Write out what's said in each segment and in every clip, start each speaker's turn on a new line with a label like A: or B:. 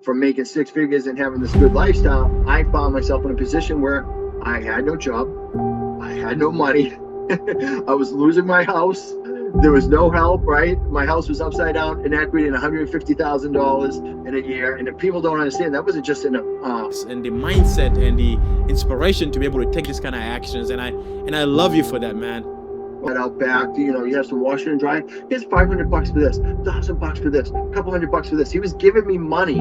A: from making six figures and having this good lifestyle, I found myself in a position where I had no job, I had no money. I was losing my house. There was no help, right? My house was upside down in equity and $150,000 in a year. And if people don't understand, that wasn't just in a
B: And the mindset and the inspiration to be able to take these kind of actions. And I love you for that, man.
A: out back. You have some washing and drying. Here's $500 for this, $1,000 for this, a couple $100 for this. He was giving me money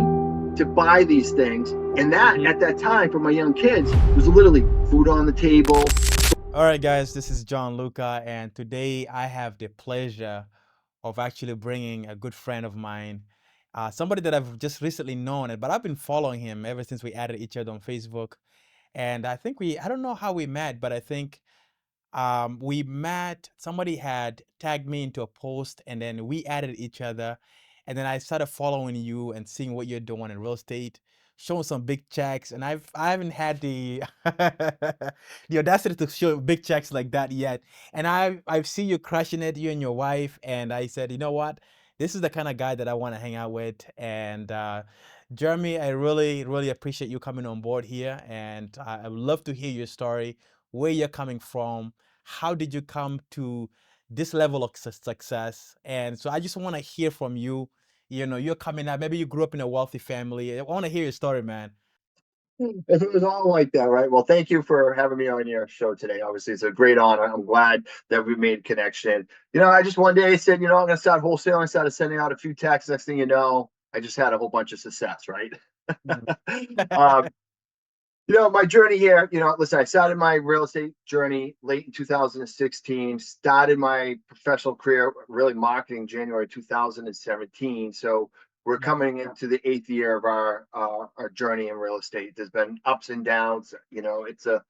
A: to buy these things. And that
B: Mhm.
A: at that time for my young kids was literally food on the table.
B: All right, guys, this is John Luka, and today I have the pleasure of actually bringing a good friend of mine, somebody that I've just recently known, but I've been following him ever since we added each other on Facebook. And I don't know how we met, but I think we met, somebody had tagged me into a post, and then we added each other. And then I started following you and seeing what you're doing in real estate, showing some big checks. And I haven't had the the audacity to show big checks like that yet. And I've seen you crushing it, you and your wife. And I said, you know what? This is the kind of guy that I want to hang out with. And Jeremy, I really, really appreciate you coming on board here. And I would love to hear your story, where you're coming from, how did you come to this level of success? And so I just want to hear from you. You know, you're coming up, maybe you grew up in a wealthy family. I want to hear your story, man.
A: If it was all like that, right? Well, thank you for having me on your show today. Obviously, it's a great honor. I'm glad that we made connection. I just one day said, I'm going to start wholesaling. I started sending out a few texts. Next thing you know, I just had a whole bunch of success, right?
B: Mhm.
A: um, my journey here, listen, I started my real estate journey late in 2016, started my professional career, really marketing January 2017. So we're coming into the eighth year of our journey in real estate. There's been ups and downs. It's a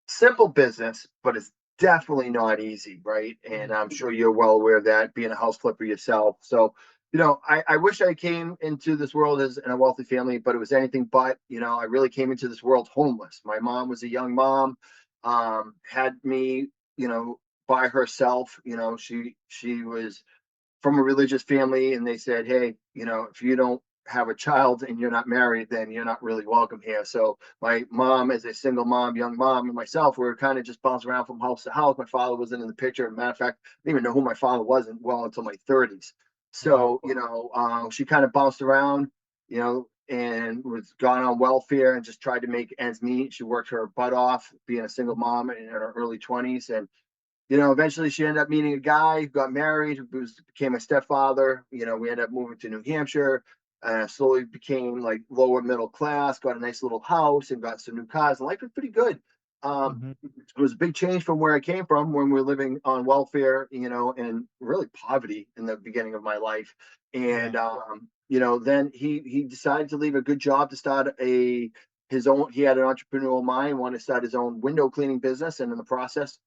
A: simple business, but it's definitely not easy, right? And I'm sure you're well aware of that, being a house flipper yourself. So, I wish I came into this world as in a wealthy family, but it was anything but. I really came into this world homeless. My mom was a young mom, had me, by herself. She was from a religious family, and they said, hey, if you don't have a child and you're not married, then you're not really welcome here. So my mom, as a single mom, young mom, and myself, we were kind of just bouncing around from house to house. My father wasn't in the picture. Matter of fact, I didn't even know who my father was well until my 30s.
B: Wow.
A: So, she kind of bounced around, and was gone on welfare and just tried to make ends meet. She worked her butt off being a single mom in her early 20s. And eventually she ended up meeting a guy, got married, became a stepfather. We ended up moving to New Hampshire. Slowly became like lower middle class, got a nice little house and got some new cars. And life was pretty good.
B: Hmm.
A: It was a big change from where I came from when we were living on welfare, and really poverty in the beginning of my life.
B: Yeah.
A: And then he decided to leave a good job to start his own. He had an entrepreneurial mind, wanted to start his own window cleaning business, and in the process,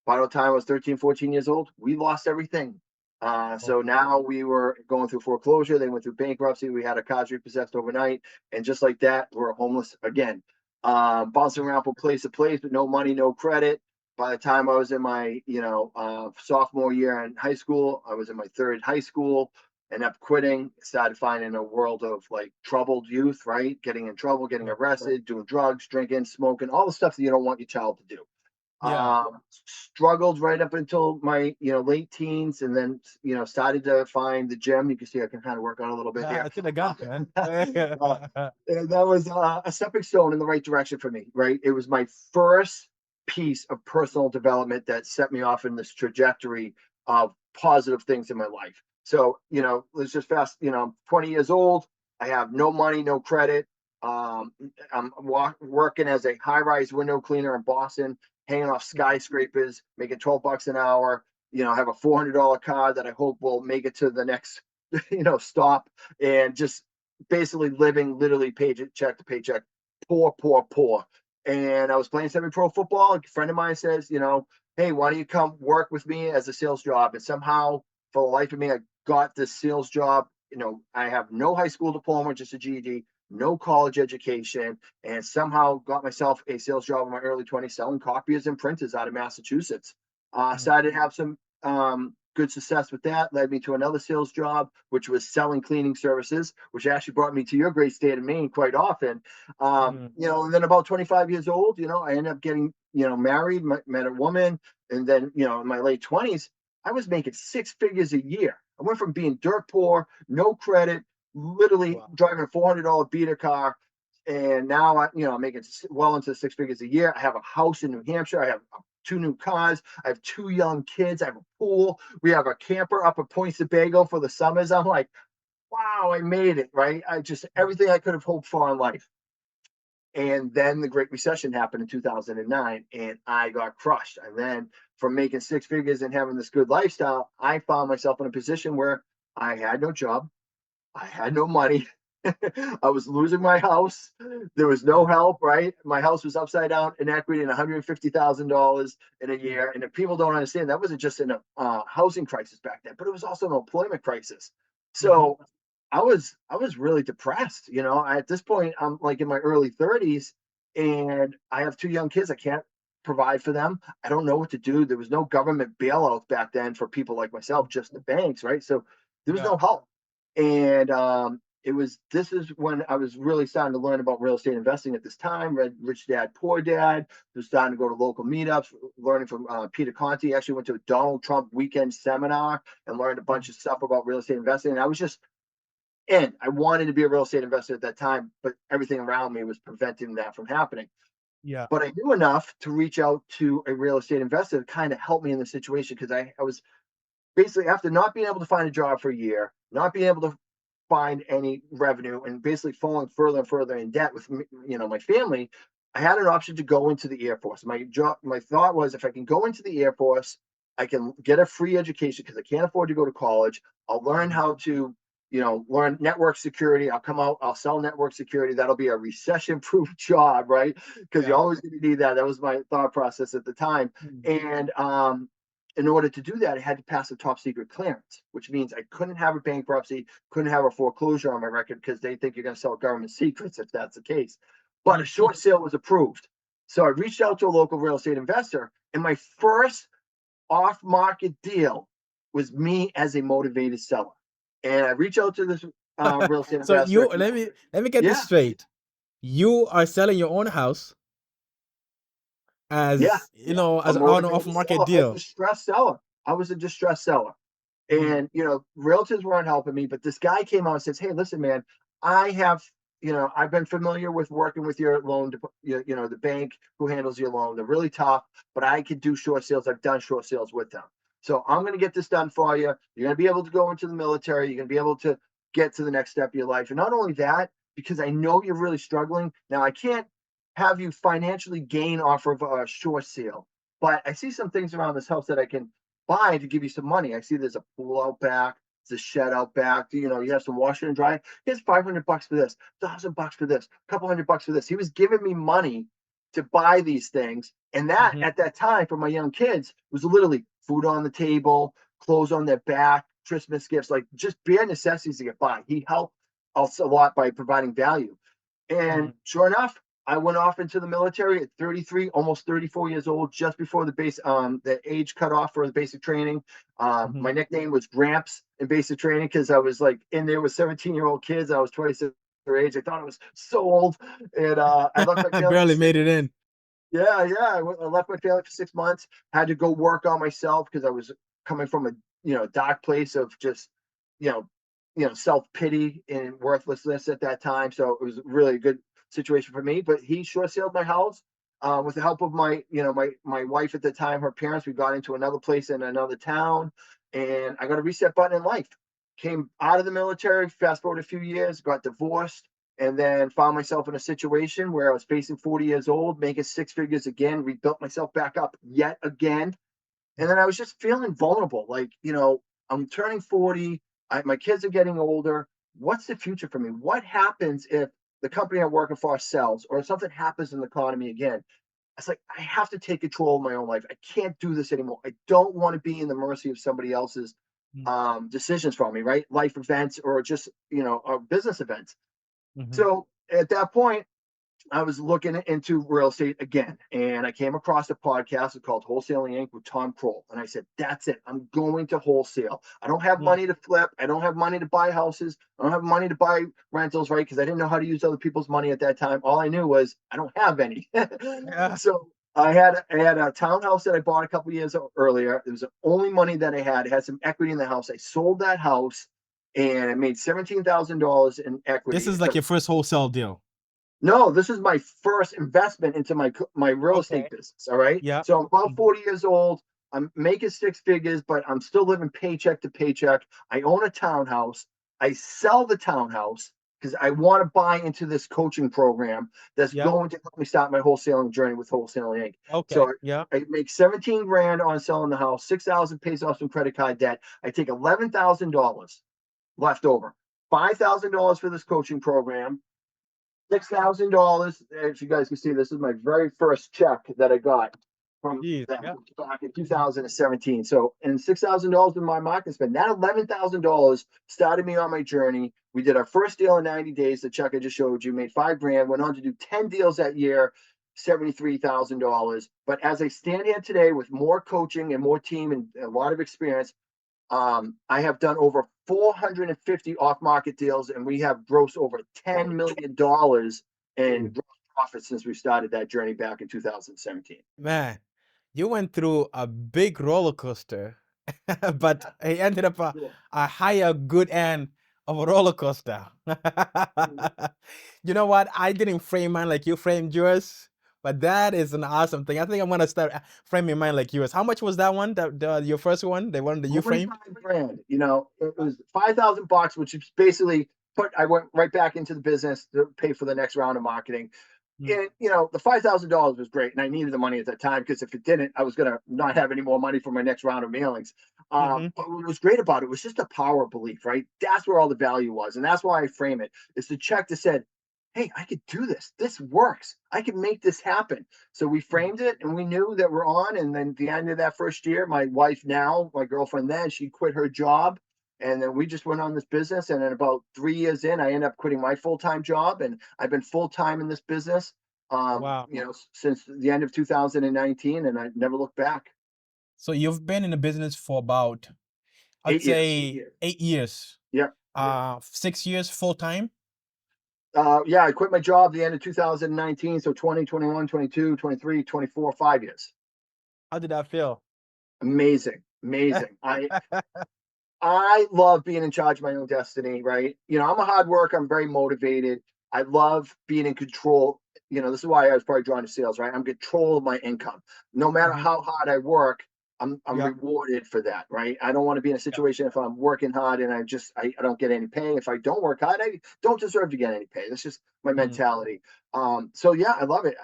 A: by the time I was 13, 14 years old, we lost everything.
B: Oh.
A: So now we were going through foreclosure. They went through bankruptcy. We had our cars repossessed overnight. And just like that, we're homeless again. Bouncing around from place to place with no money, no credit. By the time I was in my, sophomore year in high school, I was in my third high school, ended up quitting, started finding a world of like troubled youth, right? Getting in trouble, getting arrested, doing drugs, drinking, smoking, all the stuff that you don't want your child to do.
B: Yeah.
A: Struggled right up until my late teens, and then started to find the gym. You can see I can kind of work on a little bit
B: Yeah,
A: here.
B: I see the gun, man.
A: And that was a stepping stone in the right direction for me, right? It was my first piece of personal development that set me off in this trajectory of positive things in my life. So let's just fast. 20 years old. I have no money, no credit. I'm working as a high-rise window cleaner in Boston, hanging off skyscrapers, making $12 an hour. I have a $400 car that I hope will make it to the next, stop, and just basically living literally paycheck to paycheck, poor, poor, poor. And I was playing semi-pro football. A friend of mine says, hey, why don't you come work with me as a sales job? And somehow, for the life of me, I got this sales job. I have no high school diploma, just a GED, no college education, and somehow got myself a sales job in my early 20s selling copiers and printers out of Massachusetts. Started to have some good success with that. Led me to another sales job, which was selling cleaning services, which actually brought me to your great state of Maine quite often.
B: Mm.
A: And then about 25 years old, I ended up getting, married, met a woman. And then, in my late 20s, I was making six figures a year. I went from being dirt poor, no credit, literally
B: Wow.
A: driving a $400 beater car. And now I'm making well into six figures a year. I have a house in New Hampshire. I have two new cars. I have two young kids. I have a pool. We have a camper up at Point Sebago for the summers. I'm like, wow, I made it, right? I just everything I could have hoped for in life. And then the Great Recession happened in 2009, and I got crushed. And then from making six figures and having this good lifestyle, I found myself in a position where I had no job. I had no money. I was losing my house. There was no
B: Yeah.
A: help, right? My house was upside down in equity and $150,000 in a
B: Mm.
A: year. And if people don't understand, that wasn't just in a housing crisis back then, but it was also an employment crisis.
B: Mhm.
A: So I was really depressed. At this point, I'm like in my early 30s, and I have two young kids. I can't provide for them. I don't know what to do. There was no government bailouts back then for people like myself, just the banks, right? So there was
B: Yeah.
A: no help. And this is when I was really starting to learn about real estate investing at this time. Read Rich Dad Poor Dad. Was starting to go to local meetups, learning from Peter Conti. Actually went to a Donald Trump weekend seminar and learned a bunch
B: Mm.
A: of stuff about real estate investing. And I was just in. I wanted to be a real estate investor at that time, but everything around me was preventing that from happening.
B: Yeah.
A: But I knew enough to reach out to a real estate investor to kind of help me in the situation, because I was basically, after not being able to find a job for a year, not being able to find any revenue, and basically falling further and further in debt with my family, I had an option to go into the Air Force. My thought was, if I can go into the Air Force, I can get a free education because I can't afford to go to college. I'll learn
B: Mhm.
A: how to learn network security. I'll come out, I'll sell network security. That'll be a recession proof job, right? Because you're
B: Yeah.
A: always going to need that. That was my thought process at the time.
B: Mm.
A: And in order to do that, I had to pass a top secret clearance, which means I couldn't have a bankruptcy, couldn't have a foreclosure on my record, because they think you're going to sell government secrets if that's the case. But a
B: Mhm.
A: short sale was approved. So I reached out to a local real estate investor, and my first off market deal was me as a motivated seller. And I reached out to this real estate
B: So you
A: investor.
B: let me get this
A: Yeah,
B: straight. You are selling your own house
A: yeah,
B: as
A: a
B: on off
A: motivated
B: market
A: seller, a
B: deal.
A: distressed seller. I was a distressed seller.
B: Mm.
A: And realtors weren't helping me, but this guy came out and says, hey, listen, man, I have I've been familiar with working with your loan, the bank who handles your loan. They're really tough, but I could do short sales. I've done short sales with them. So I'm going to get this done for you. You're going to be able to go into the military. You're going to be able to get to the next step of your life. And not only that, because I know you're really struggling. Now, I can't have you financially gain off of a short sale, but I see some things around this house that I can buy to give you some money. I see there's a pool out back, there's a shed out back. You have some washer and dryer. Here's $500 for this, $1,000 for this, a couple $100 for this. He was giving me money to buy these things, and that
B: Mhm.
A: at that time for my young kids was literally food on the table, clothes on their back, Christmas gifts, like just bare necessities to get by. He helped us a lot by providing value. And
B: Mm.
A: sure enough, I went off into the military at 33, almost 34 years old, just before the age cut off for the basic training. My
B: Mhm.
A: nickname was Gramps in basic training because I was like in there with 17-year-old kids. I was 26 their age. I thought I was so old. And I left my family for
B: Barely made it in.
A: yeah, yeah. I left my family for 6 months. Had to go work on myself because I was coming from a dark place of just you know self pity and worthlessness at that time. So it was really a good situation for me. But he short sailed my house with the help of my wife at the time. Her parents. We got into another place in another town, and I got a reset button in life. Came out of the military. Fast forward a few years, got divorced, and then found myself in a situation where I was facing 40 years old, making six figures again, rebuilt myself back up yet again. And then I was just feeling vulnerable. Like, I'm turning 40, my kids are getting older. What's the future for me? What happens if the company I'm working for sells or if something happens in the economy again? It's like, I have to take control of my own life. I can't do this anymore. I don't want to be in the mercy of somebody else's
B: Mm.
A: decisions for me, right? Life events or just, business events.
B: Mhm.
A: So at that point, I was looking into real estate again, and I came across a podcast called Wholesaling Inc. with Tom Kroll. And I said, that's it. I'm going to wholesale. I don't have
B: Mm.
A: money to flip. I don't have money to buy houses. I don't have money to buy rentals, right? Because I didn't know how to use other people's money at that time. All I knew was I don't have any.
B: Yeah.
A: So I had a townhouse that I bought a couple years earlier. It was the only money that I had. It had some equity in the house. I sold that house and I made $17,000 in
B: This
A: equity.
B: is like
A: So
B: your first wholesale deal.
A: no, this is my first investment into my real estate
B: Okay.
A: business. All right.
B: Yeah.
A: So I'm about
B: Mhm.
A: 40 years old. I'm making six figures, but I'm still living paycheck to paycheck. I own a townhouse. I sell the townhouse because I want to buy into this coaching program that's
B: Yeah.
A: going to help me start my wholesaling journey with Wholesaling Inc. So
B: Okay. Yeah.
A: I make 17 grand on selling the house, 6,000 pays off some credit card debt. I take $11,000 left over, $5,000 for this coaching program, $6,000. As you guys can see, this is my very first check that I got from
B: Jeez.
A: them
B: Yeah.
A: back in
B: Mhm.
A: 2017. So, and $6,000 in my market spend. That $11,000 started me on my journey. We did our first deal in 90 days. The check I just showed you made 5 grand. Went on to do 10 deals that year, $73,000. But as I stand here today with more coaching and more team and a lot of experience, I have done over 450 off-market deals, and we have grossed over $10 million in gross profit since we started that journey back in 2017.
B: Man, you went through a big roller coaster, but it ended up
A: Cool.
B: a higher good end of a roller coaster. You know what? I didn't frame mine like you framed yours, but that is an awesome thing. I think I'm gonna start framing mine like yours. How much was that one? Your first one, the one that you framed?
A: 45 grand. It was 5,000 bucks, which is basically I went right back into the business to pay for the next round of marketing.
B: Mm.
A: And the $5,000 was great, and I needed the money at that time because if it didn't, I was gonna not have any more money for my next round of mailings.
B: Mhm.
A: But what was great about it was just a power belief, right? That's where all the value was, and that's why I frame it. It's the check that said, "Hey, I could do this. This works. I can make this happen." So we
B: Mhm.
A: framed it, and we knew that we're on. And then at the end of that first year, my wife now, my girlfriend then, she quit her job, and then we just went on this business. And then about 3 years in, I ended up quitting my full time job, and I've been full time in this business
B: Wow.
A: since the end of 2019, and I never looked back.
B: So you've been in the business for about, I'd
A: 8 years.
B: say, 8 years.
A: Yeah.
B: 6 years full time.
A: Yeah, I quit my job the end of 2019. So 20, 21, 22, 23, 24, 5 years.
B: How did that feel?
A: Amazing. Amazing. I love being in charge of my own destiny, right? I'm a hard worker. I'm very motivated. I love being in control. This is why I was probably drawn to sales, right? I'm in control of my income. No matter
B: Mhm.
A: how hard I work, I'm
B: Yeah.
A: rewarded for that, right? I don't want to be in a
B: Yeah.
A: situation if I'm working hard and I don't get any pay. If I don't work hard, I don't deserve to get any pay. That's just my
B: Mm.
A: mentality. So yeah, I love it.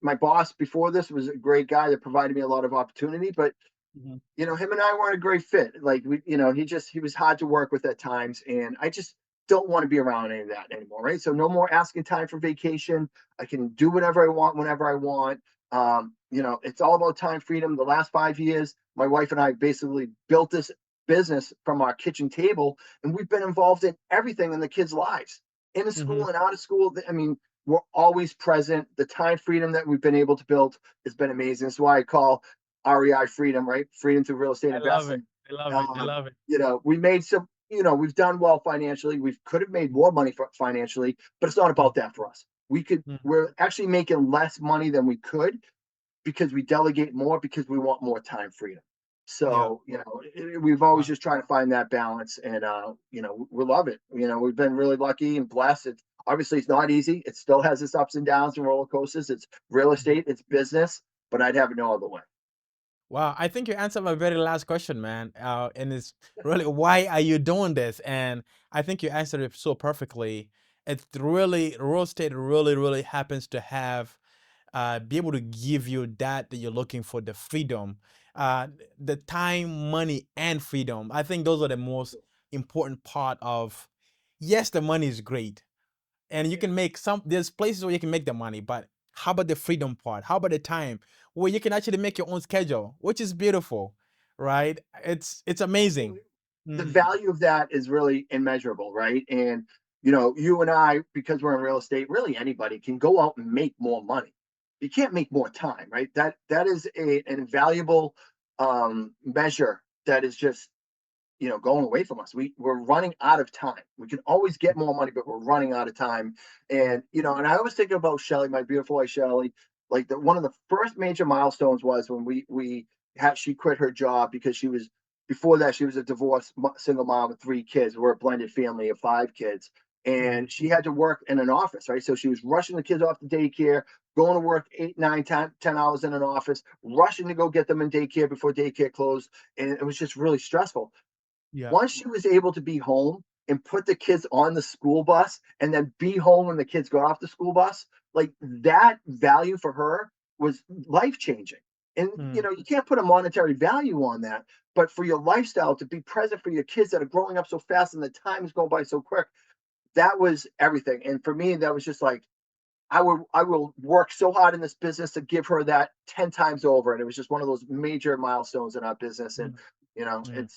A: My boss before this was a great guy that provided me a lot of opportunity, but
B: Mhm.
A: him and I weren't a great fit. Like he was hard to work with at times, and I just don't want to be around any of that anymore, right? So no more asking time for vacation. I can do whatever I want whenever I want. It's all about time freedom. The last 5 years, my wife and I basically built this business from our kitchen table, and we've been involved in everything in the kids' lives, in the
B: Mhm.
A: school and out of school. I mean, we're always present. The time freedom that we've been able to build has been amazing. That's why I call REI freedom, right? Freedom through real estate
B: I love it.
A: investing.
B: I love it. I
A: Um,
B: love it.
A: we made some, we've done well financially. We could have made more money financially, but it's not
B: Mm.
A: about that for us.
B: Mm.
A: We're actually making less money than we could because we delegate more because we want more time freedom.
B: Yeah.
A: So, we've always
B: Wow.
A: just trying to find that balance, and, we love it. We've been really lucky and blessed. Obviously it's not easy. It still has its ups and downs and roller coasters. It's real
B: Mhm.
A: estate, it's business, but I'd have it no other way.
B: Wow. I think you answered my very last question, man. And it's really, why are you doing this? And I think you answered it so perfectly. It's really, real estate really, really happens to have be able to give you that you're looking for, the freedom, uh, the time, money, and freedom. I think those are the most important part of. Yes, the money is great, and you
A: Yeah.
B: can make some. There's places where you can make the money, but how about the freedom part? How about the time where you can actually make your own schedule, which is beautiful, right? It's amazing.
A: The
B: Mm.
A: value of that is really immeasurable, right? And you and I, because we're in real estate, really anybody can go out and make more money. You can't make more time, right? That is an invaluable measure that is just going away from us. We're running out of time. We can always get more money, but we're running out of time. And and I was thinking about Shelly, my beautiful wife Shelly. Like one of the first major milestones was when we had she quit her job because she was before that she was a divorced single mom with 3 kids. We're a blended family of 5 kids,
B: Mhm.
A: and she had to work in an office, right? So she was rushing the kids off to daycare, going to work 8, 9, 10 hours in an office, rushing to go get them in daycare before daycare closed, and it was just really stressful.
B: Yeah.
A: Once she was able to be home and put the kids on the school bus and then be home when the kids got off the school bus, like that value for her was life changing. And
B: Mm,
A: you can't put a monetary value on that, but for your lifestyle to be present for your kids that are growing up so fast and the time is going by so quick, that was everything. And for me, that was just like I will work so hard in this business to give her that 10 times over. And it was just one of those major milestones in our business. And
B: mm, mm.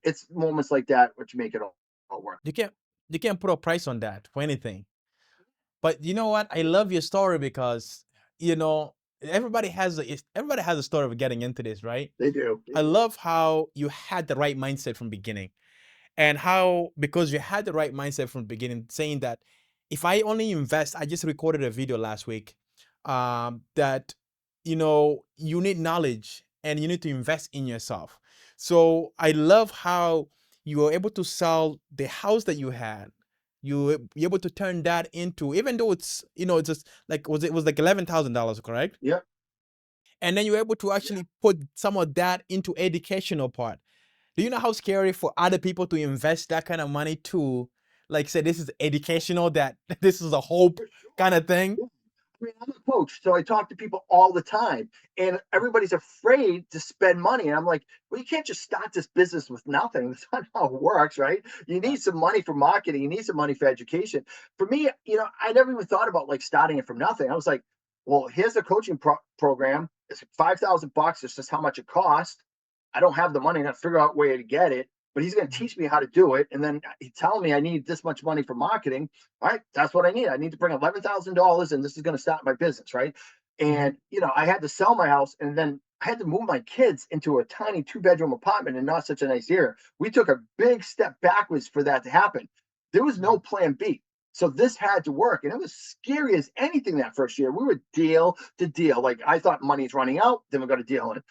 A: it's moments like that which make it all work.
B: You can't you can't put a price on that for anything. But you know what? I love your story because you know everybody has a story of getting into this, right?
A: They do.
B: I love how you had the right mindset from beginning. And how because you had the right mindset from the beginning, saying that if I only invest, I just recorded a video last week, that you need knowledge and you need to invest in yourself. So I love how you were able to sell the house that you had. You were able to turn that into, even though it's just like, was like $11,000, correct?
A: Yep.
B: And then you were able to
A: Yeah.
B: actually put some of that into educational part. Do you know how scary for other people to invest that kind of money to, like, say this is educational, that this is a hope
A: For sure.
B: kind of thing?
A: Yeah. I mean, I'm a coach, so I talk to people all the time, and everybody's afraid to spend money. And I'm like, well, you can't just start this business with nothing. That's not how it works, right? You
B: Yeah.
A: need some money for marketing. You need some money for education. For me, I never even thought about like starting it from nothing. I was like, well, here's a coaching program. It's $5,000. It's just how much it costs. I don't have the money to figure out where to get it, but he's going to
B: Mhm,
A: teach me how to do it. And then he telling me I need this much money for marketing. All right, that's what I need. I need to bring $11,000, and this is going to start my business, right?
B: mhm,
A: And I had to sell my house, and then I had to move my kids into a tiny 2-bedroom apartment in not such a nice area. We took a big step backwards for that to happen. There was
B: mhm,
A: no plan B. So this had to work, and it was scary as anything that first year. We were deal to deal. Like I thought money's running out, then we got a deal, and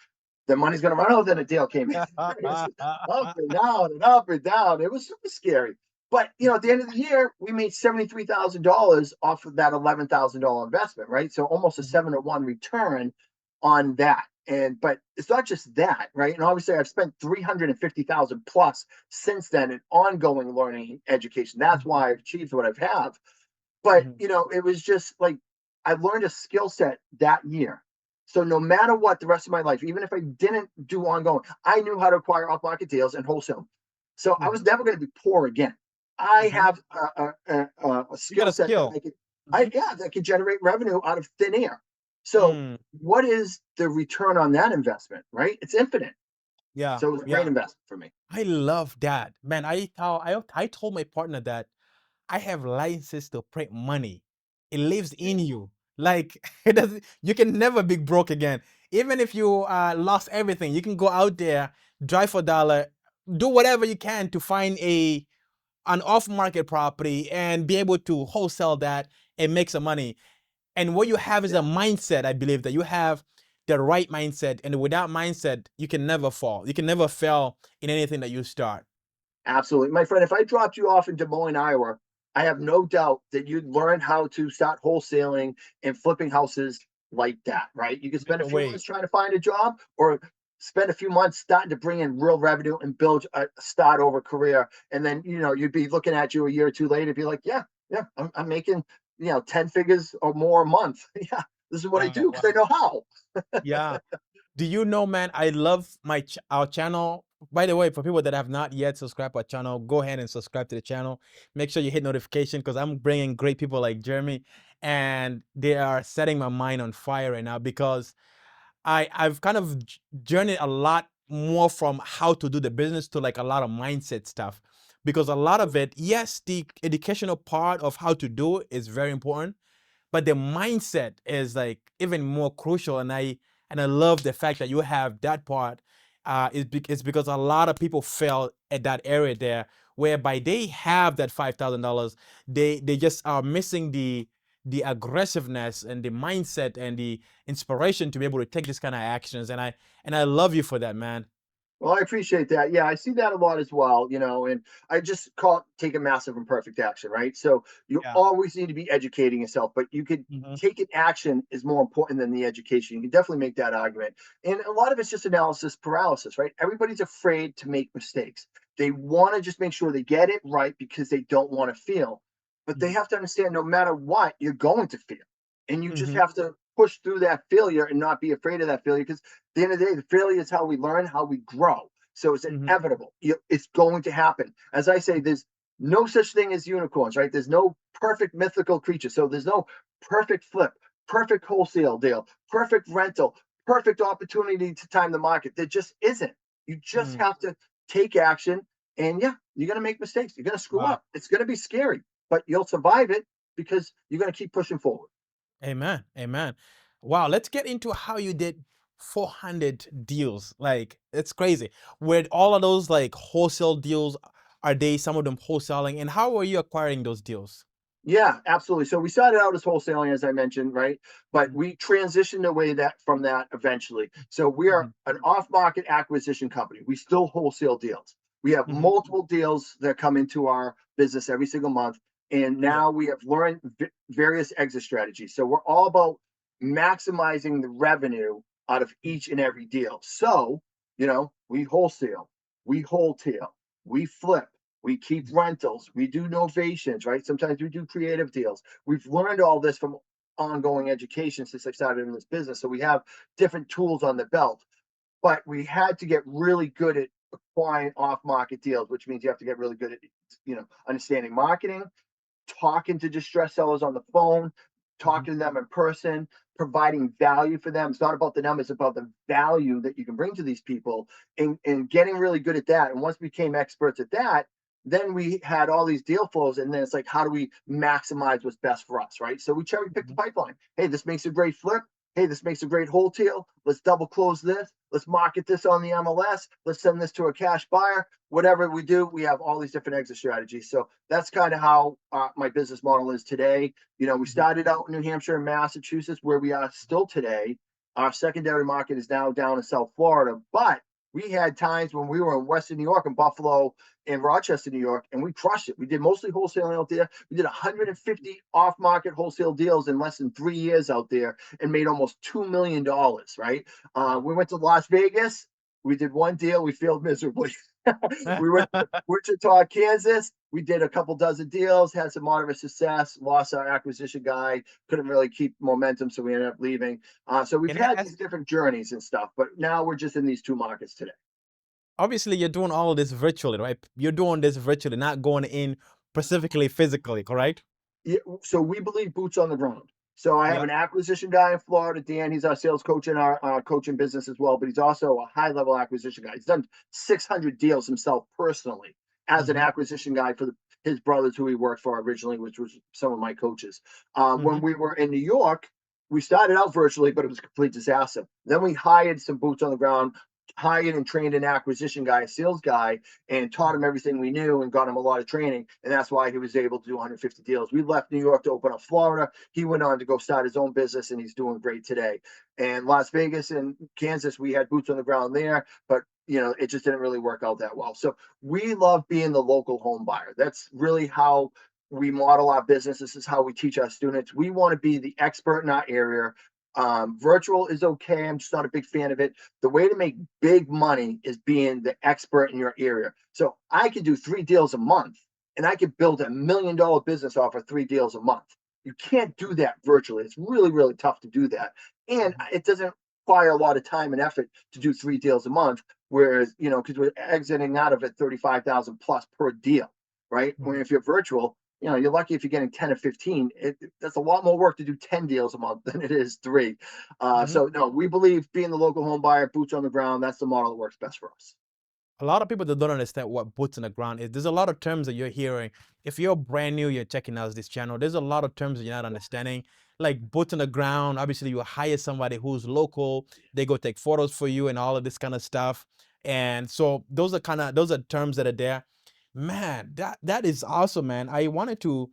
A: the money's going to run out. Then a deal came in. It was up and down and up and down. It was super scary. But at the end of the year, we made $73,000 off of that $11,000 investment, right? So almost a
B: mhm,
A: 7-to-1 return on that. But it's not just that, right? And obviously, I've spent 350,000 plus since then in ongoing learning education. That's
B: mhm,
A: why I've achieved what I've have. But
B: mhm,
A: it was just like I learned a skill set that year. So no matter what, the rest of my life, even if I didn't do ongoing, I knew how to acquire off-market deals and wholesale. So I was
B: mhm,
A: never going to be poor again. I
B: mhm.
A: have a
B: You got
A: skill
B: a
A: set that
B: skill.
A: I could,
B: Mhm.
A: that could generate revenue out of thin air. So
B: Mm,
A: what is the return on that investment? Right? It's infinite.
B: yeah,
A: So it was a great
B: yeah.
A: investment for me.
B: I love that, man. I told my partner that I have licenses to print money. It lives
A: Yeah,
B: in you. Like it doesn't. You can never be broke again. Even if you lost everything, you can go out there, drive for a dollar, do whatever you can to find an off-market property and be able to wholesale that and make some money. And what you have is a
A: yeah.
B: mindset. I believe that you have the right mindset, and with that mindset, you can never fall. You can never fail in anything that you start.
A: Absolutely. My friend, if I dropped you off in Des Moines, Iowa, I have no doubt that you'd learn how to start wholesaling and flipping houses like that, right? You could spend a
B: No
A: few
B: way.
A: months trying to find a job or spend a few months starting to bring in real revenue and build a start over career. And then, you'd be looking at you a year or two later, be like, yeah, yeah, I'm making, 10 figures or more a month. Yeah, this is what I
B: Wow,
A: do because I
B: wow.
A: know how.
B: Yeah. Do you know, man, I love our channel. By the way, for people that have not yet subscribed our channel, go ahead and subscribe to the channel. Make sure you hit notification because I'm bringing great people like Jeremy, and they are setting my mind on fire right now because I've kind of journeyed a lot more from how to do the business to like a lot of mindset stuff. because a lot of it, yes, the educational part of how to do it is very important, but the mindset is like even more crucial. And I love the fact that you have that part. It's because a lot of people fail at that area there, whereby they have that $5,000, they just are missing the aggressiveness and the mindset and the inspiration to be able to take this kind of actions. And I love you for that, man.
A: Well, I appreciate that. Yeah, I see that a lot as well, and I just call it taking massive imperfect action, right? So you
B: Yeah.
A: always need to be educating yourself, but you could
B: Hmm.
A: taking action is more important than the education. You can definitely make that argument. And a lot of it's just analysis paralysis, right? Everybody's afraid to make mistakes. They want to just make sure they get it right because they don't want to fail. But they have to understand no matter what, you're going to fail. And you just
B: Hmm.
A: have to push through that failure and not be afraid of that failure because the end of the day, the failure is how we learn, how we grow. So it's
B: Hmm.
A: inevitable. It's going to happen. As I say, there's no such thing as unicorns, right? There's no perfect mythical creature. So there's no perfect flip, perfect wholesale deal, perfect rental, perfect opportunity to time the market. There just isn't. You just
B: Hmm.
A: have to take action. And yeah, you're going to make mistakes. You're going to screw
B: Wow.
A: up. It's going to be scary, but you'll survive it because you're going to keep pushing forward.
B: Amen. Amen. Wow. Let's get into how you did 400 deals. Like, it's crazy. Were all of those like wholesale deals? Are they some of them wholesaling? And how are you acquiring those deals?
A: Yeah, absolutely. So we started out as wholesaling, as I mentioned, right? But
B: Mhm,
A: we transitioned away that from that eventually. So we are
B: mhm,
A: an off-market acquisition company. We still wholesale deals. We have
B: mhm.
A: multiple deals that come into our business every single month, and
B: Yeah.
A: now we have learned various exit strategies. So we're all about maximizing the revenue out of each and every deal. So we wholesale, we wholetail, we flip, we keep rentals, we do novations, right? Sometimes we do creative deals. We've learned all this from ongoing education since I started in this business. So we have different tools on the belt, but we had to get really good at acquiring off market deals, which means you have to get really good at, understanding marketing, talking to distressed sellers on the phone,
B: Mhm,
A: talking to them in person, providing value for them. It's not about the numbers, it's about the value that you can bring to these people and getting really good at that. And once we became experts at that, then we had all these deal flows. And then it's like, how do we maximize what's best for us? Right. So we cherry pick the
B: mhm,
A: pipeline. Hey, this makes a great flip. Hey, this makes a great wholesale. Let's double close this. Let's market this on the MLS. Let's send this to a cash buyer. Whatever we do, we have all these different exit strategies. So that's kind of how my business model is today. We
B: mhm.
A: started out in New Hampshire and Massachusetts, where we are still today. Our secondary market is now down in South Florida, but we had times when we were in Western New York and Buffalo and Rochester, New York, and we crushed it. We did mostly wholesaling out there. We did 150 off-market wholesale deals in less than 3 years out there and made almost $2 million. Right?
B: Wow.
A: We went to Las Vegas. We did one deal. We failed miserably. We went to Wichita, Kansas. We did a couple dozen deals, had some moderate success, lost our acquisition guy, couldn't really keep momentum, so we ended up leaving. So we've
B: Can I
A: had these
B: ask?
A: different journeys and stuff, but now we're just in these two markets today.
B: Obviously, you're doing all of this virtually, right? You're doing this virtually, not going in specifically physically, correct?
A: Yeah, so we believe boots on the ground. So I have
B: Yeah.
A: an acquisition guy in Florida, Dan. He's our sales coach in our coaching business as well, but he's also a high level acquisition guy. He's done 600 deals himself personally as an
B: Hmm.
A: acquisition guy for his brothers who he worked for originally, which was some of my coaches. When
B: Hmm.
A: we were in New York, we started out virtually, but it was a complete disaster. Then we hired some boots on the ground, hired and trained an acquisition guy, a sales guy, and taught him everything we knew and got him a lot of training. And that's why he was able to do 150 deals. We left New York to open up Florida. He went on to go start his own business and he's doing great today. And Las Vegas and Kansas, we had boots on the ground there, but it just didn't really work out that well. So we love being the local home buyer. That's really how we model our business. This is how we teach our students. We want to be the expert in our area. Virtual is okay. I'm just not a big fan of it. The way to make big money is being the expert in your area. So I could do 3 deals a month and I could build $1 million business off of 3 deals a month. You can't do that virtually. It's really, really tough to do that. And it doesn't require a lot of time and effort to do 3 deals a month. Whereas, because we're exiting out of it 35,000 plus per deal, right? When
B: Hmm.
A: if you're virtual, you're lucky if you're getting 10 or 15. That's a lot more work to do 10 deals a month than it is three.
B: Hmm.
A: So no, we believe being the local home buyer, boots on the ground, that's the model that works best for us.
B: a lot of people that don't understand what boots on the ground is. There's a lot of terms that you're hearing. If you're brand new, you're checking out this channel, there's a lot of terms that you're not understanding. Like boots on the ground, obviously you hire somebody who's local, they go take photos for you and all of this kind of stuff. And so those are terms that are there. Man, that is awesome, man. I wanted to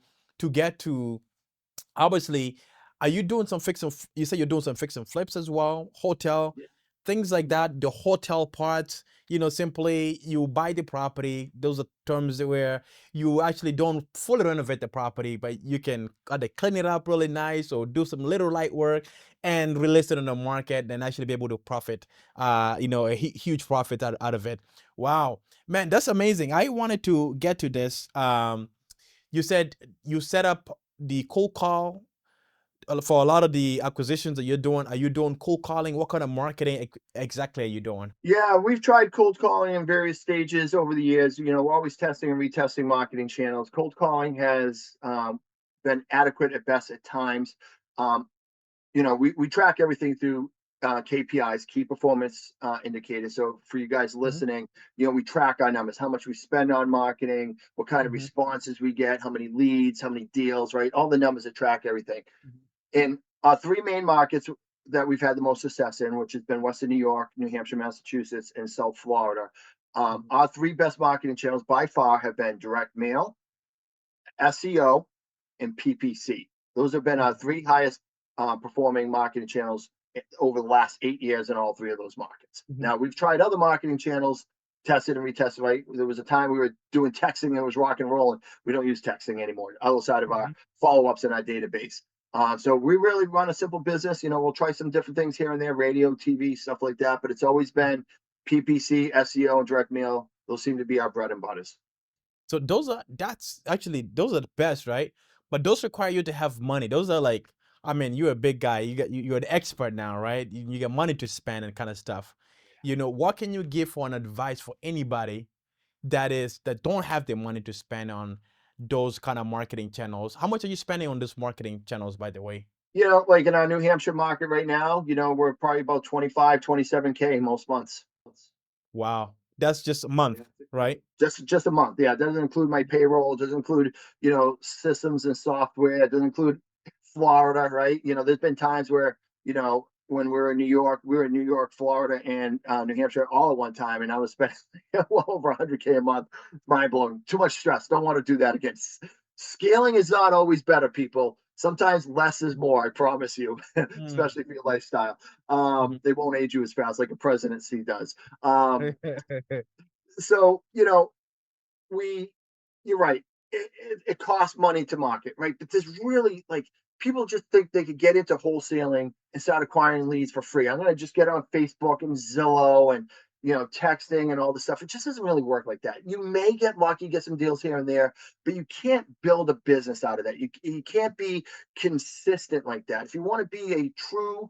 B: get to, obviously, are you doing some you say you're doing some fix and flips as well, hotel, things like that, the hotel parts, simply you buy the property. Those are terms where you actually don't fully renovate the property, but you can either clean it up really nice or do some little light work and release it on the market and actually be able to profit, a huge profit out of it. Wow, man, that's amazing. I wanted to get to this. You said you set up the cold call for a lot of the acquisitions that you're doing. Are you doing cold calling? What kind of marketing exactly are you doing?
A: Yeah, we've tried cold calling in various stages over the years. We're always testing and retesting marketing channels. Cold calling has been adequate at best at times. Um, we track everything through KPIs, key performance indicators. So for you guys
B: Mhm,
A: listening, we track our numbers, how much we spend on marketing, what kind of
B: mhm,
A: responses we get, how many leads, how many deals, right? All the numbers that track everything.
B: mhm,
A: In our three main markets that we've had the most success in, which has been Western New York, New Hampshire, Massachusetts, and South Florida,
B: mhm,
A: our three best marketing channels by far have been direct mail, SEO, and PPC. Those have been our
B: mhm,
A: three highest performing marketing channels over the last 8 years in all three of those markets.
B: mhm,
A: Now, we've tried other marketing channels, tested and retested, right? There was a time we were doing texting and it was rock and roll, and we don't use texting anymore outside of our
B: mhm.
A: follow ups in our database. So we really run a simple business. We'll try some different things here and there, radio, TV, stuff like that, but it's always been PPC, SEO, and direct mail. Those seem to be our bread and butters.
B: So those are the best, right? But those require you to have money. Those are like, I mean, you're a big guy. You're an expert now, right? You got money to spend and kind of stuff. What can you give for an advice for anybody that don't have the money to spend on those kind of marketing channels? How much are you spending on those marketing channels, by the way?
A: Like in our New Hampshire market right now, we're probably about 25, 27K most months.
B: Wow, that's just a month, right?
A: Just a month. Yeah, it doesn't include my payroll, it doesn't include, systems and software, it doesn't include Florida, right? There's been times where, when we were in New York, Florida, and New Hampshire all at one time, and I was spending well over 100K a month. Mind blowing. Too much stress. Don't want to do that again. Scaling is not always better, people. Sometimes less is more, I promise you,
B: Mm.
A: especially for your lifestyle.
B: Mhm.
A: They won't age you as fast like a presidency does. So, we you're right. It costs money to market, right? But there's really like people just think they could get into wholesaling and start acquiring leads for free. I'm gonna just get on Facebook and Zillow and texting and all this stuff. It just doesn't really work like that. You may get lucky, get some deals here and there, but you can't build a business out of that. You can't be consistent like that. If you want to be a true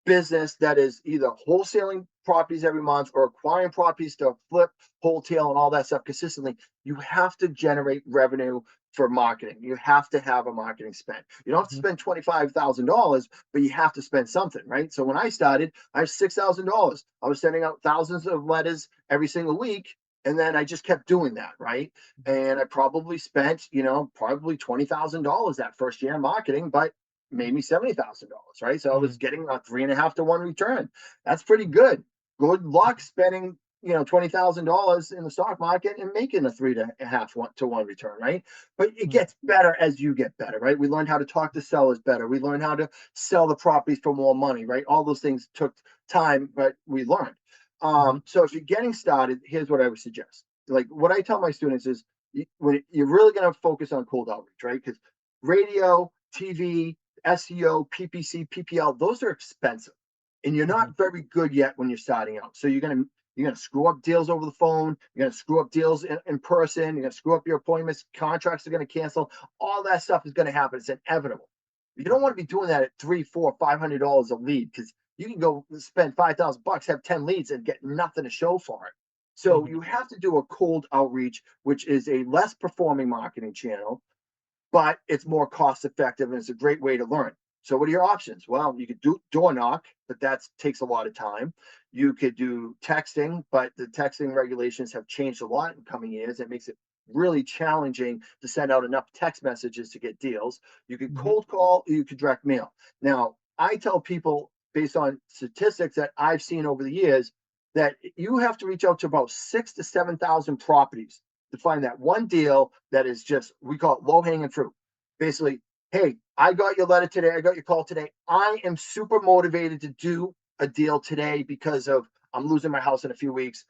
A: business that is either wholesaling properties every month or acquiring properties to flip, wholesale, and all that stuff consistently, you have to generate revenue for marketing. You have to have a marketing spend. You don't have to
B: Mhm,
A: spend $25,000, but you have to spend something, right? So when I started, I had $6,000. I was sending out thousands of letters every single week. And then I just kept doing that, right?
B: mhm,
A: And I probably spent, probably $20,000 that first year in marketing, but made me $70,000, right? So I was
B: mhm,
A: getting a 3.5 to 1 return. That's pretty good. Good luck spending, $20,000 in the stock market and making a 3.5 to 1 return, right? But it
B: mhm,
A: gets better as you get better, right? We learned how to talk to sellers better. We learned how to sell the properties for more money, right? All those things took time, but we learned.
B: mhm,
A: So if you're getting started, here's what I would suggest. Like what I tell my students is when you're really going to focus on cold outreach, right? Because radio, TV, SEO, PPC, PPL, those are expensive. And you're
B: mhm,
A: not very good yet when you're starting out. So you're gonna screw up deals over the phone, you're gonna screw up deals in person, you're gonna screw up your appointments, contracts are gonna cancel, all that stuff is gonna happen. It's inevitable. You don't want to be doing that at three, four, $500 a lead because you can go spend 5,000 bucks, have 10 leads, and get nothing to show for it. So
B: mhm,
A: you have to do a cold outreach, which is a less performing marketing channel, but it's more cost effective and it's a great way to learn. So what are your options? Well, you could do door knock, but that takes a lot of time. You could do texting, but the texting regulations have changed a lot in coming years. It makes it really challenging to send out enough text messages to get deals. You could
B: Mhm.
A: cold call, you could direct mail. Now, I tell people based on statistics that I've seen over the years that you have to reach out to about 6 to 7,000 properties to find that one deal that is just, we call it low hanging fruit. Basically, hey, I got your letter today. I got your call today. I am super motivated to do a deal today because of I'm losing my house in a few weeks.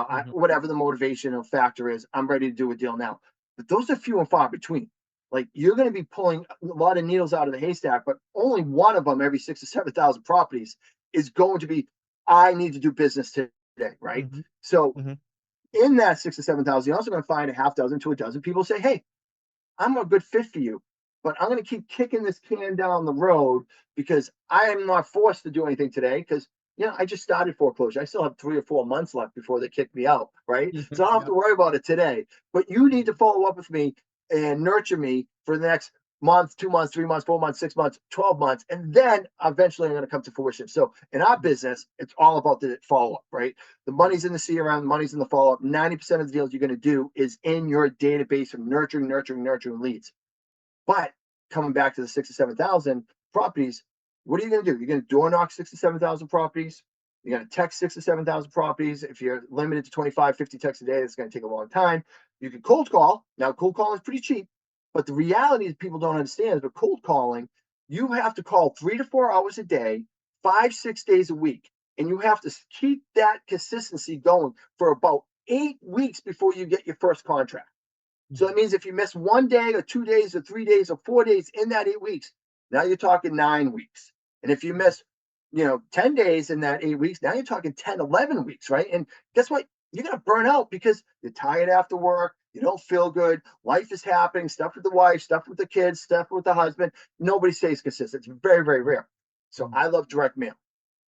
B: Mhm.
A: Whatever the motivational factor is, I'm ready to do a deal now. But those are few and far between. Like you're going to be pulling a lot of needles out of the haystack, but only one of them every 6 to 7,000 properties is going to be, I need to do business today, right?
B: Mhm.
A: So
B: Mhm.
A: in that 6 to 7,000, you're also going to find a half dozen to a dozen people say, hey, I'm a good fit for you, but I'm going to keep kicking this can down the road because I am not forced to do anything today because, I just started foreclosure. I still have 3 or 4 months left before they kick me out, right? So I don't have
B: Yeah.
A: to worry about it today. But you need
B: Mhm.
A: to follow up with me and nurture me for the next month, 2 months, 3 months, 4 months, 6 months, 12 months. And then eventually I'm going to come to fruition. So in our business, it's all about the follow up, right? The money's in the CRM, the money's in the follow up. 90% of the deals you're going to do is in your database of nurturing leads. But coming back to the 6 to 7,000 properties, what are you going to do? You're going to door knock 6 to 7,000 properties. You're going to text 6 to 7,000 properties. If you're limited to 25, 50 texts a day, it's going to take a long time. You can cold call. Now, cold calling is pretty cheap, but the reality is people don't understand is, but cold calling, you have to call 3 to 4 hours a day, 5, 6 days a week. And you have to keep that consistency going for about 8 weeks before you get your first contract. So that
B: Mhm.
A: means if you miss one day or 2 days or 3 days or 4 days in that 8 weeks, now you're talking 9 weeks. And if you miss, 10 days in that 8 weeks, now you're talking 10, 11 weeks, right? And guess what? You're going to burn out because you're tired after work. You don't feel good. Life is happening, stuff with the wife, stuff with the kids, stuff with the husband. Nobody stays consistent. It's very, very rare. So
B: Mhm.
A: I love direct mail.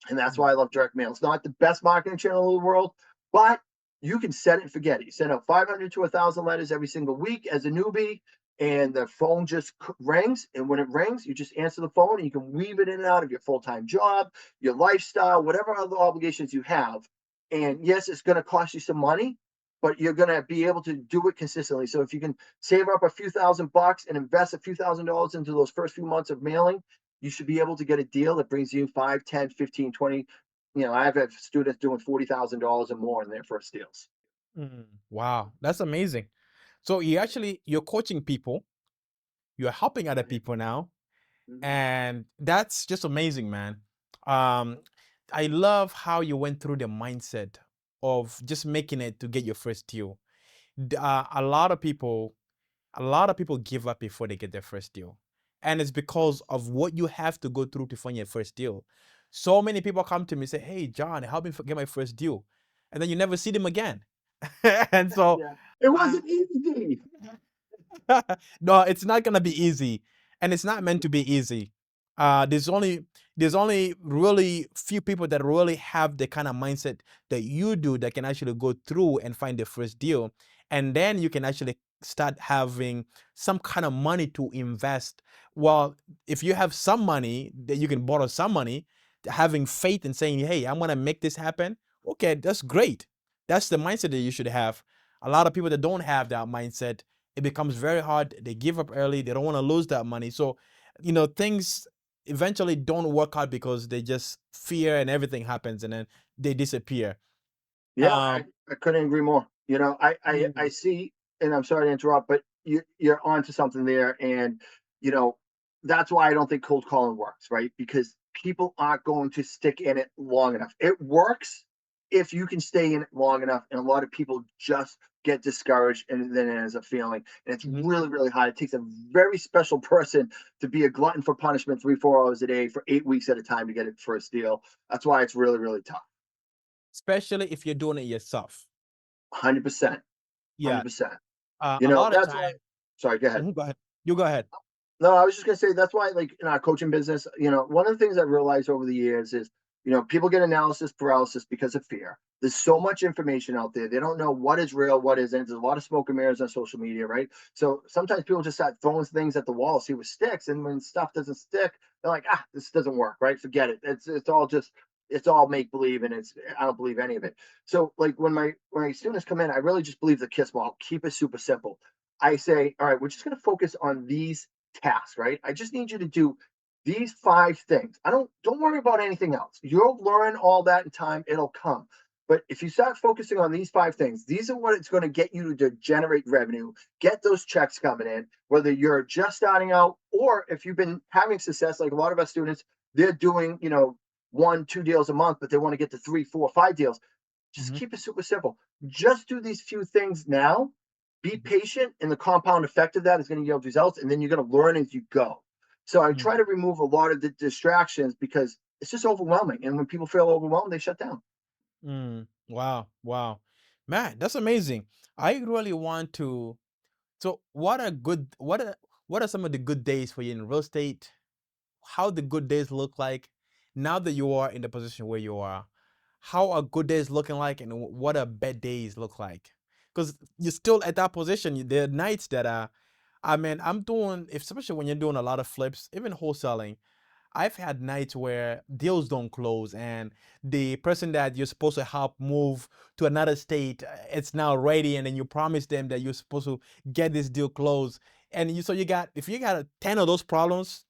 A: And that's
B: Mhm.
A: why I love direct mail. It's not the best marketing channel in the world, but you can set it and forget it. You send out 500 to 1,000 letters every single week as a newbie, and the phone just rings. And when it rings, you just answer the phone and you can weave it in and out of your full time job, your lifestyle, whatever other obligations you have. And yes, it's going to cost you some money, but you're going to be able to do it consistently. So if you can save up a few $1,000 and invest a few $1,000s into those first few months of mailing, you should be able to get a deal that brings you 5, 10, 15, 20. I've had students doing $40,000 or more in their first deals.
B: Mm. Wow, that's amazing. So you're coaching people, you're helping other
A: Right.
B: people now,
A: Mhm.
B: and that's just amazing, man. Um, I love how you went through the mindset of just making it to get your first deal. A lot of people, give up before they get their first deal, and it's because of what you have to go through to find your first deal. So many people come to me and say, "Hey, John, help me get my first deal," and then you never see them again. And so,
A: Yeah. It
B: uh,
A: wasn't easy.
B: no, it's not gonna be easy, and it's not meant to be easy. There's only really few people that really have the kind of mindset that you do that can actually go through and find the first deal, and then you can actually start having some kind of money to invest. Well, if you have some money that you can borrow some money, having faith and saying, "Hey, I'm gonna make this happen." Okay, that's great. That's the mindset that you should have. A lot of people that don't have that mindset, it becomes very hard. They give up early. They don't want to lose that money. So, things eventually don't work out because they just fear and everything happens and then they disappear.
A: Yeah, I,
B: Um,
A: I couldn't agree more. I
B: mm,
A: see, and I'm sorry to interrupt, but you're onto something there, and you know that's why I don't think cold calling works, right? Because people aren't going to stick in it long enough. It works if you can stay in it long enough, and a lot of people just get discouraged, and then it ends up failing, and it's
B: mhm.
A: really, really hard. It takes a very special person to be a glutton for punishment 3, 4 hours a day for 8 weeks at a time to get it first deal. That's why it's really, really tough.
B: Especially if you're doing it yourself.
A: 100%.
B: Yeah.
A: 100%.
B: A lot of
A: That's why.
B: time.
A: Sorry, go ahead.
B: Mhm, go ahead. You go ahead.
A: No, I was just gonna say that's why, like in our coaching business, one of the things I've realized over the years is People get analysis paralysis because of fear. There's so much information out there. They don't know what is real, what isn't. There's a lot of smoke and mirrors on social media, right? So sometimes people just start throwing things at the wall, see what sticks. And when stuff doesn't stick, they're like, this doesn't work, right? Forget it. It's all make believe, and I don't believe any of it. So like when my students come in, I really just believe the KISS model. Keep it super simple. I say, all right, we're just going to focus on these tasks, right? I just need you to do these 5 things. Don't worry about anything else. You'll learn all that in time. It'll come. But if you start focusing on these 5 things, these are what it's going to get you to generate revenue, get those checks coming in, whether you're just starting out or if you've been having success, like a lot of our students, they're doing, 1, 2 deals a month, but they want to get to 3, 4, 5 deals. Just
B: Mhm.
A: keep it super simple. Just do these few things now. Be patient, and the compound effect of that is going to yield results, and then you're going to learn as you go. So I try
B: Mhm.
A: to remove a lot of the distractions because it's just overwhelming. And when people feel overwhelmed, they shut down.
B: Wow, wow. Man, that's amazing. I really want to so what are some of the good days for you in real estate? How the good days look like now that you are in the position where you are? How are good days looking like and what are bad days look like? Because you're still at that position. There are nights that are I mean, I'm doing, especially when you're doing a lot of flips, even wholesaling. I've had nights where deals don't close and the person that you're supposed to help move to another state, it's now ready, and then you promise them that you're supposed to get this deal closed. And so you got, if you got 10 of those problems,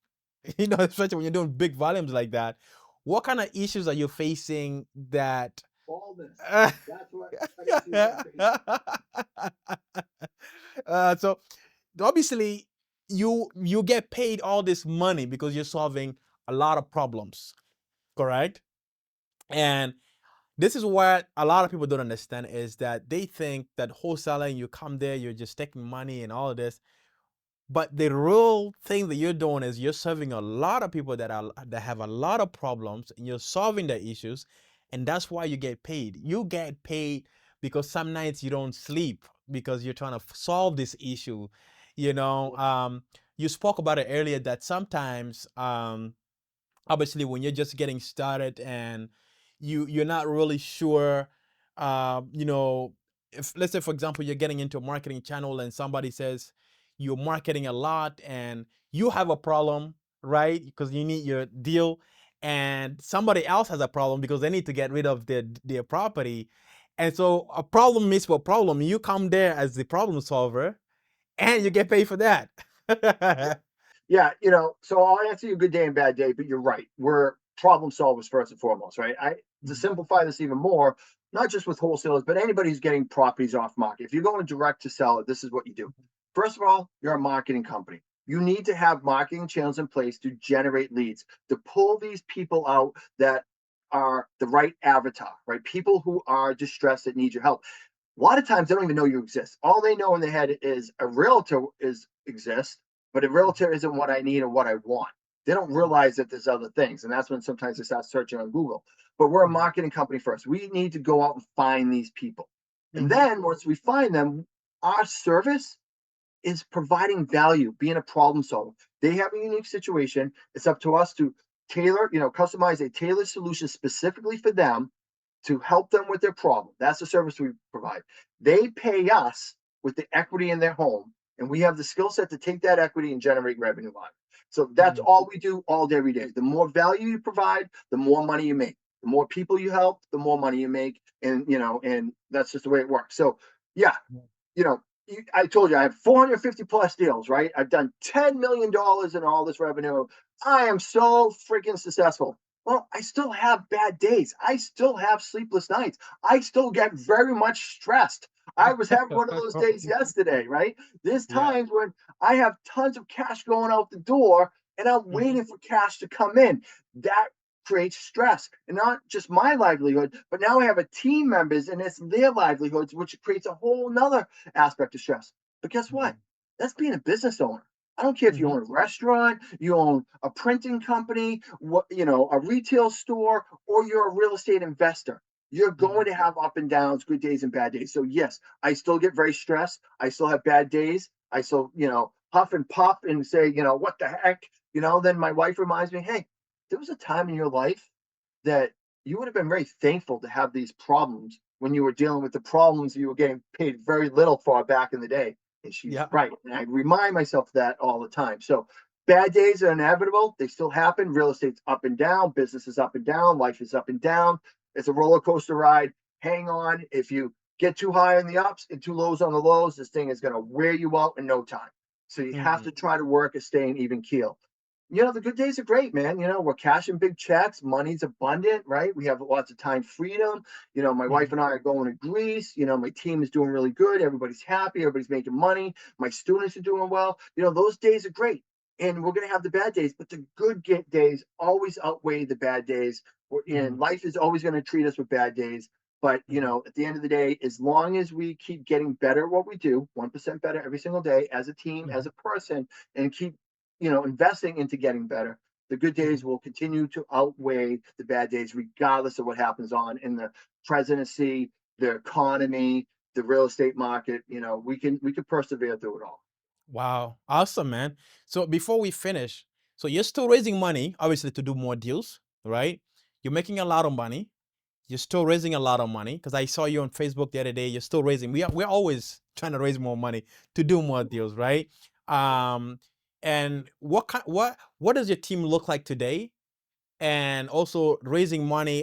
B: especially when you're doing big volumes like that, what kind of issues are you facing that
A: All this.
B: uh,
A: That's what issues I'm facing.
B: so obviously you get paid all this money because you're solving a lot of problems, correct? And this is what a lot of people don't understand is that they think that wholesaling, you come there, you're just taking money and all of this. But the real thing that you're doing is you're serving a lot of people that have a lot of problems, and you're solving their issues, and that's why you get paid. You get paid because some nights you don't sleep because you're trying to solve this issue. You know, um, you spoke about it earlier that sometimes obviously when you're just getting started and you're not really sure, you know, if let's say for example you're getting into a marketing channel and somebody says you're marketing a lot and you have a problem, right? Because you need your deal, and somebody else has a problem because they need to get rid of their property, and so a problem meets for a problem, you come there as the problem solver and you get paid for that.
A: Yeah, so I'll answer you good day and bad day, but you're right. We're problem solvers first and foremost, right? I To
B: Mhm,
A: simplify this even more, not just with wholesalers, but anybody who's getting properties off market. If you're going direct to sell it, this is what you do. First of all, you're a marketing company. You need to have marketing channels in place to generate leads, to pull these people out that are the right avatar, right? People who are distressed that need your help. A lot of times they don't even know you exist. All they know in their head is a realtor is exists, but a
B: mhm,
A: realtor isn't what I need or what I want. They don't realize that there's other things. And that's when sometimes they start searching on Google. But we're a
B: mhm,
A: marketing company first. We need to go out and find these people. And
B: mhm,
A: then once we find them, our service is providing value, being a problem solver. They have a unique situation. It's up to us to customize a tailored solution specifically for them to help them with their problem. That's the service we provide. They pay us with the equity in their home, and we have the skill set to take that equity and generate revenue on it. So that's
B: mhm,
A: all we do all day, every day. The more value you provide, the more money you make. The more people you help, the more money you make, and that's just the way it works. So, yeah,
B: mhm,
A: you know, I told you I have 450 plus deals, right? I've done $10 million in all this revenue. I am so freaking successful. Well, I still have bad days. I still have sleepless nights. I still get very much stressed. I was having one of those days yesterday, right? There's
B: yeah.
A: times when I have tons of cash going out the door and I'm
B: Mhm,
A: waiting for cash to come in. That creates stress, and not just my livelihood, but now I have a team members and it's their livelihoods, which creates a whole nother aspect of stress. But guess what?
B: mhm,
A: That's being a business owner. I don't care if you
B: mhm,
A: own a restaurant, you own a printing company, a retail store, or you're a real estate investor. You're going
B: mhm,
A: to have up and downs, good days and bad days. So yes, I still get very stressed. I still have bad days. I still, huff and puff and say, what the heck? Then my wife reminds me, hey, there was a time in your life that you would have been very thankful to have these problems when you were dealing with the problems you were getting paid very little for back in the day. And she's
B: Yeah.
A: right. And I remind myself of that all the time. So bad days are inevitable. They still happen. Real estate's up and down, business is up and down, life is up and down. It's a roller coaster ride. Hang on. If you get too high on the ups and too lows on the lows, this thing is going to wear you out in no time. So you have
B: Mhm.
A: to try to work at staying even keel. The good days are great, man. We're cashing big checks, money's abundant, right? We have lots of time freedom. My wife
B: Mhm.
A: and I are going to Greece. My team is doing really good. Everybody's happy, everybody's making money. My students are doing well. Those days are great. And we're going to have the bad days, but the good days always outweigh the bad days. And
B: Mhm.
A: life is always going to treat us with bad days. But
B: Mhm.
A: at the end of the day, as long as we keep getting better at what we do, 1% better every single day as a team, as
B: Mhm.
A: a person, and keep investing into getting better, the good days
B: Mhm.
A: will continue to outweigh the bad days, regardless of what happens on in the presidency, the economy, the real estate market. We can persevere through it all.
B: Wow. Awesome, man. So before we finish, so you're still raising money, obviously, to do more deals, right? You're making a lot of money. You're still raising a lot of money because I saw you on Facebook the other day. You're still raising. We're always trying to raise more money to do more deals, right? Um, and what does your team look like today? And also raising money,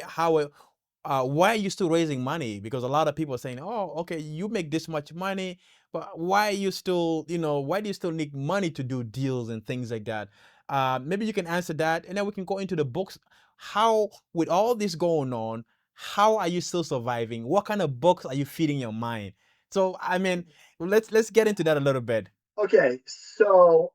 B: why are you still raising money? Because a lot of people are saying, oh, okay, you make this much money, but why are you still, why do you still need money to do deals and things like that? Maybe you can answer that, and then we can go into the books. How, with all this going on, how are you still surviving? What kind of books are you feeding your mind? So, I mean, let's get into that a little bit.
A: Okay, so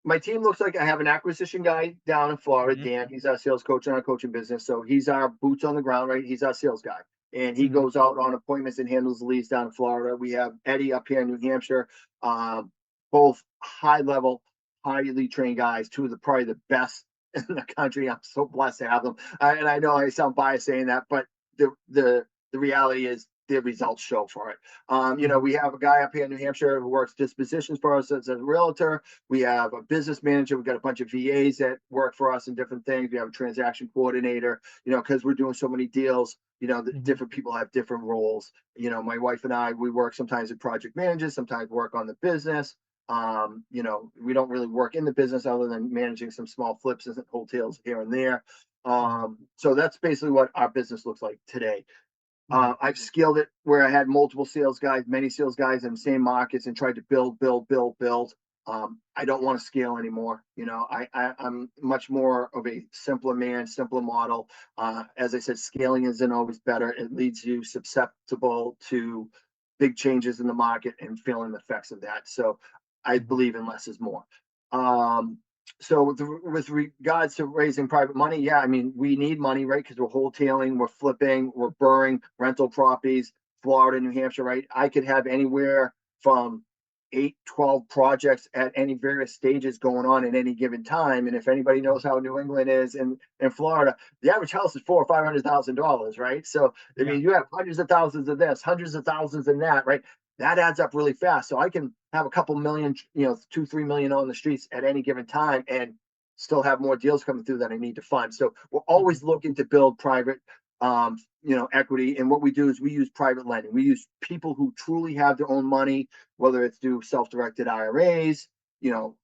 A: my team looks like I have an acquisition guy down in Florida,
B: Hmm.
A: Dan. He's our sales coach in our coaching business. So he's our boots on the ground, right? He's our sales guy. And he
B: Hmm.
A: goes out on appointments and handles the leads down in Florida. We have Eddie up here in New Hampshire, um, both high level, highly trained guys, two of the probably the best in the country. I'm so blessed to have them. And I know I sound biased saying that, but the reality is the results show for it.
B: Hmm.
A: We have a guy up here in New Hampshire who works dispositions for us as a realtor. We have a business manager. We've got a bunch of VAs that work for us in different things. We have a transaction coordinator, because we're doing so many deals, the
B: Hmm.
A: different people have different roles. My wife and I, we work sometimes as project managers, sometimes work on the business. We don't really work in the business other than managing some small flips and hotels here and there.
B: Hmm.
A: So that's basically what our business looks like today.
B: Hmm.
A: I've scaled it where I had multiple sales guys, many sales guys in the same markets, and tried to build, build, build, build. I don't want to scale anymore. I'm much more of a simpler man, simpler model. As I said, scaling isn't always better. It leads you susceptible to big changes in the market and feeling the effects of that. So I
B: Hmm.
A: believe in less is more. Um, so with regards to raising private money, yeah, I mean, we need money, right? Because we're wholesaling, we're flipping, we're burring rental properties, Florida, New Hampshire, right? I could have anywhere from 8, 12 projects at any various stages going on at any given time. And if anybody knows how New England is in Florida, the average house is $400,000 or $500,000, right? So I
B: Yeah.
A: mean, you have hundreds of thousands of this, hundreds of thousands in that, right? That adds up really fast. So I can have a couple million, 2, 3 million on the streets at any given time and still have more deals coming through that I need to fund. So we're
B: Hmm.
A: always looking to build private, equity. And what we do is we use private lending. We use people who truly have their own money, whether it's through self-directed IRAs,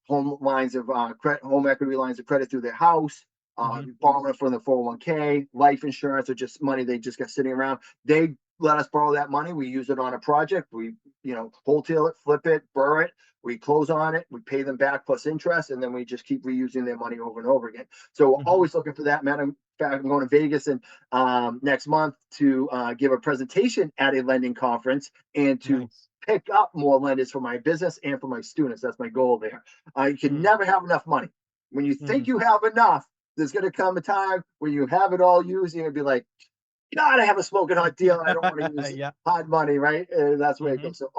A: home lines of credit, home equity lines of credit through their house,
B: Hmm.
A: borrowing from the 401k, life insurance, or just money they just got sitting around. They let us borrow that money. We use it on a project. We, wholesale it, flip it, burr it. We close on it. We pay them back plus interest, and then we just keep reusing their money over and over again. So we're
B: Hmm.
A: always looking for that, man. In fact, I'm going to Vegas and next month to give a presentation at a lending conference and to
B: Nice.
A: pick up more lenders for my business and for my students. That's my goal there. You can
B: Mm.
A: never have enough money. When you think
B: Mhm.
A: you have enough, there's going to come a time when you have it all used, and you'll be like, God, I have a smoking hot deal. I don't want to use
B: Yeah.
A: hard money, right? And that's the way it
B: Mhm.
A: goes. So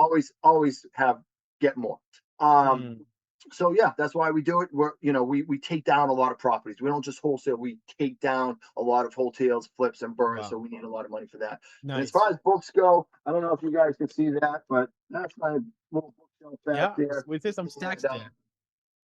A: always have get more. Um,
B: Mm.
A: so yeah, that's why we do it. We take down a lot of properties. We don't just wholesale. We take down a lot of hotels, flips, and burns. So
B: Wow.
A: we need a lot of money for that. And as
B: Nice.
A: far as books go, I don't know if you guys can see that, but that's my little bookshelf back
B: Yeah.
A: there.
B: We see some stacks
A: And
B: there.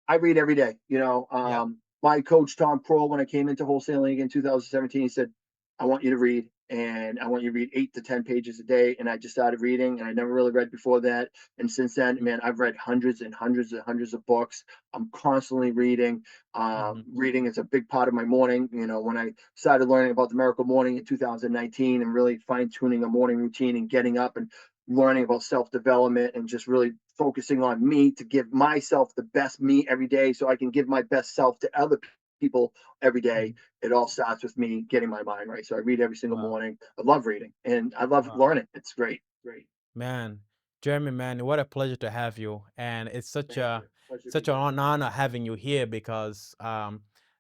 A: I read every day.
B: Yeah.
A: my coach Tom Prohl, when I came into wholesaling in 2017, he said, "I want you to read, and I want you to read 8 to 10 pages a day." And I just started reading, and I never really read before that. And since then, man, I've read hundreds and hundreds and hundreds of books. I'm constantly reading.
B: Mhm.
A: Reading is a big part of my morning. You know, when I started learning about the Miracle Morning in 2019 and really fine tuning a morning routine and getting up and learning about self development and just really focusing on me to give myself the best me every day so I can give my best self to other people every day.
B: Mhm.
A: It all starts with me getting my mind right. So I read every single
B: Wow.
A: morning. I love reading and I love
B: Wow.
A: learning. It's great. Great.
B: Man, Jeremy, man, what a pleasure to have you. And it's
A: Thank you. Pleasure to be
B: such an
A: here.
B: honor having you here because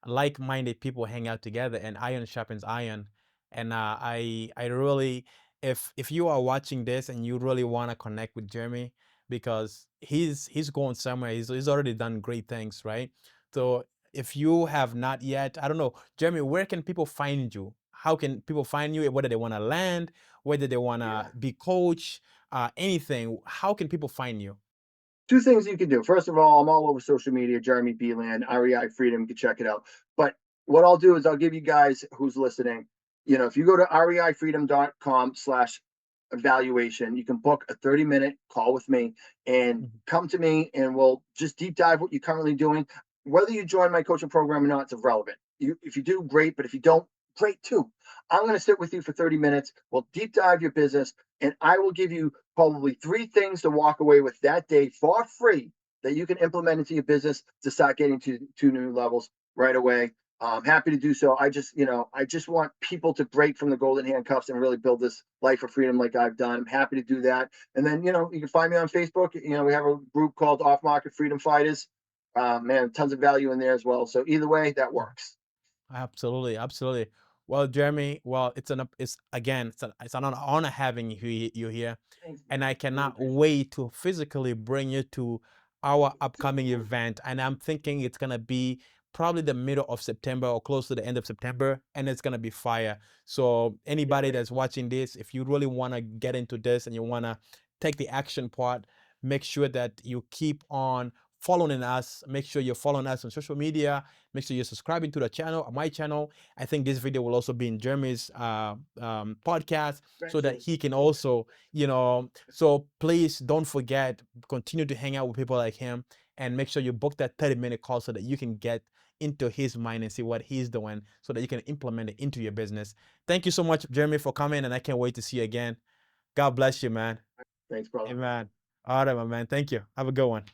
B: like-minded people hang out together and iron sharpens iron. And I really, if you are watching this and you really want to connect with Jeremy because he's going somewhere, he's already done great things, right? So if you have not yet, I don't know, Jeremy, where can people find you? How can people find you? Whether they want to land, whether they want to
A: Yeah.
B: be coach, anything, how can people find you?
A: Two things you can do. First of all, I'm all over social media, Jeremy Beland, REI Freedom, you can check it out. But what I'll do is I'll give you guys who's listening, you know, if you go to reifreedom.com/evaluation, you can book a 30-minute call with me and
B: Mhm.
A: come to me and we'll just deep dive what you're currently doing. Whether you join my coaching program or not, it's irrelevant. If you do, great, but if you don't, great too. I'm going to sit with you for 30 minutes. We'll deep dive your business and I will give you probably 3 things to walk away with that day for free that you can implement into your business to start getting to new levels right away. I'm happy to do so. I just want people to break from the golden handcuffs and really build this life of freedom like I've done. I'm happy to do that. And then, you can find me on Facebook. We have a group called Off Market Freedom Fighters. Man, tons of value in there as well. So either way, that works.
B: Absolutely, absolutely. Well, Jeremy, well, it's again, it's an honor having you here,
A: Thanks,
B: and I
A: man. Really
B: cannot
A: appreciate it.
B: wait to physically bring you to our upcoming
A: Dude,
B: event. And I'm thinking it's gonna be probably the middle of September or close to the end of September, and it's gonna be fire. So
A: can't
B: anybody
A: wait.
B: that's watching this, if you really wanna get into this and you wanna take the action part, make sure that you keep on following us. Make sure you're following us on social media. Make sure you're subscribing to the channel, my channel. I think this video will also be in Jeremy's podcast so that
A: Eventually.
B: he can also, so please don't forget, continue to hang out with people like him and make sure you book that 30-minute call so that you can get into his mind and see what he's doing so that you can implement it into your business. Thank you so much, Jeremy, for coming, and I can't wait to see you again. God bless you, man.
A: Thanks, brother.
B: Amen. All right, my man. Thank you. Have a good one.